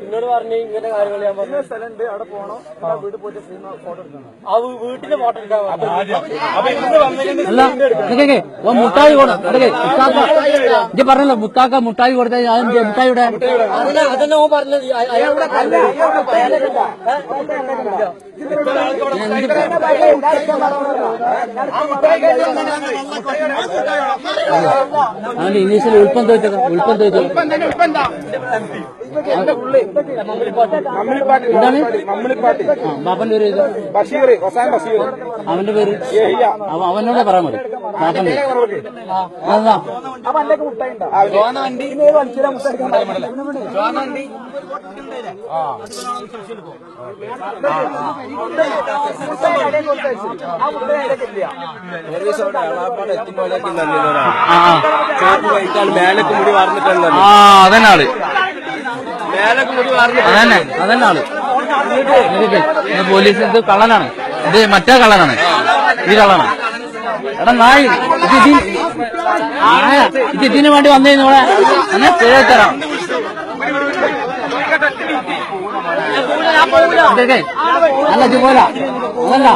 എന്നോട് പറഞ്ഞു ഇങ്ങനെ കാര്യങ്ങൾ ഞാൻ പറഞ്ഞു സ്ഥലമുണ്ട് അവിടെ പോണോ വീട്ടിൽ പോയിട്ട് ഫോട്ടോ എടുക്കണം ആ വീട്ടിന്റെ ഫോട്ടോ എടുക്കാൻ മുട്ടായി ഇത് പറഞ്ഞല്ലോ മുത്താക്ക മുട്ടായി കൊടുത്ത മുട്ടായിയുടെ അതന്നെ ഓൻ പറഞ്ഞത് അവന്റെ ഇനീഷ്യൽ ഉൾപ്പം തോറ്റത് ബാപ്പന്റെ പേര് ബഷീർ ഹൊസാൻ ബഷീർ അവന്റെ പേര് അവനോടെ പറയാൻ മതി ബാപ്പന്റെ മേലക്ക് മുടി വാർന്നിട്ടുണ്ടല്ലോ അതന്നെ ആള് മേലക്ക് മുടി വാർന്നിട്ട് അതന്നെ ആള് പോലീസ് ഇത് കള്ളനാണ് ഇത് മറ്റേ കള്ളനാണ് ഈ കള്ളനാണ് എടാ നായി ഇത് ഇതിന് വേണ്ടി വന്നേന്ന് ഇവിടെ എന്നെ തരാം അല്ല ഇത് പോല അതല്ല